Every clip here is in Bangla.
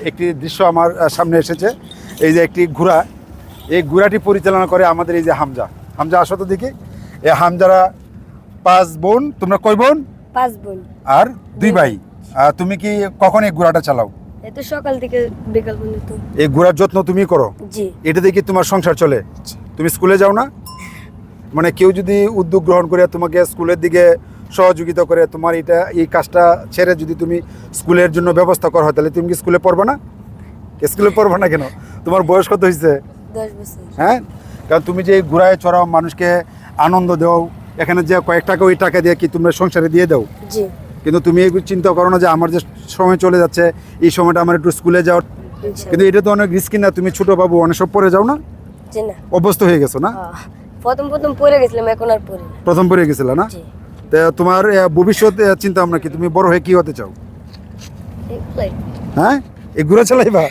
একটি দৃশ্য আমার সামনে এসেছে। এই যে একটি ঘোড়া, এই ঘোড়াটি পরিচালনা করে আমাদের এই যে হামজা। হামজা আসো তো দেখি। এই হামজারা 5 বোন। তোমরা কয় বোন? 5 বোন আর 2 ভাই। তুমি কি কখন এই ঘোড়াটা চালাও? এই তো সকাল থেকে বিকাল পর্যন্ত। এই ঘোড়ার যত্ন তুমি করো? জি। এটা দেখি তোমার সংসার চলে? তুমি স্কুলে যাও না? মানে কেউ যদি উদ্যোগ গ্রহণ করে তোমাকে স্কুলের দিকে সহযোগিতা করে, তোমার এই কাজটা ছেড়ে যদি তুমি স্কুলের জন্য ব্যবস্থা করা হয়, তাহলে তুমি কি স্কুলে পড়বে না? স্কুলে পড়বে না কেন? তোমার বয়স কত হয়েছে? 10 বছর। হ্যাঁ, কারণ তুমি যে এই ঘোড়ায় চড়াও, মানুষকে আনন্দ দাও, এখানে যে কয়েক টাকা ওই টাকা দিয়ে কি তোমরা সংসারে দিয়ে দাও? জি। কিন্তু তুমি এগুলো চিন্তা করো না যে আমার যে সময় চলে যাচ্ছে, এই সময়টা আমার একটু স্কুলে যাওয়ার। কিন্তু এটা তো অনেক রিস্কি না? তুমি ছোট বাবু, অনেক সব পড়ে যাও না? জি না। অভ্যস্ত হয়ে গেছো না? প্রথম পড়ে গেছিলাম, এখন আর পড়ি না। প্রথম পড়ে গেছিল না? জি। তা তোমার ভবিষ্যৎ চিন্তা ভাবনা কি? তুমি বড় হয়ে কি হতে চাও? হ্যাঁ, এই ঘোড়া চালাইবা?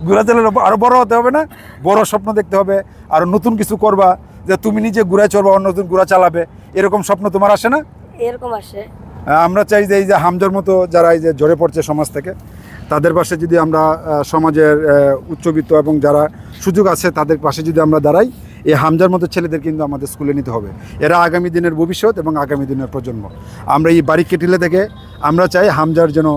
ঘোড়া চালালে আরো বড় হতে হবে না? বড় স্বপ্ন দেখতে হবে, আরো নতুন কিছু করবা, যে তুমি নিজে ঘোড়ায় চড়বা, অন্য নতুন ঘোড়া চালাবে, এরকম স্বপ্ন তোমার আসে না? এরকম আসে। আমরা চাই যে এই যে হামজার মতো যারা এই যে ঝরে পড়ছে সমাজ থেকে, তাদের পাশে যদি আমরা সমাজের উচ্চবিত্ত এবং যারা সুযোগ আছে তাদের পাশে যদি আমরা দাঁড়াই, এই হামজার মতো ছেলেদের কিন্তু আমাদের স্কুলে নিতে হবে। এরা আগামী দিনের ভবিষ্যৎ এবং আগামী দিনের প্রজন্ম। আমরা এই বাড়ি কেটিলে থেকে আমরা চাই হামজার যেন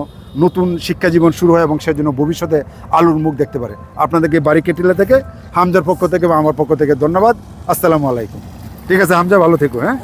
নতুন শিক্ষা জীবন শুরু হয় এবং সে যেন ভবিষ্যতে আলোর মুখ দেখতে পারে। আপনাদেরকে বাড়ি কেটিলে থেকে, হামজার পক্ষ থেকে বা আমার পক্ষ থেকে ধন্যবাদ। আসসালামু আলাইকুম। ঠিক আছে হামজা, ভালো থেকো। হ্যাঁ।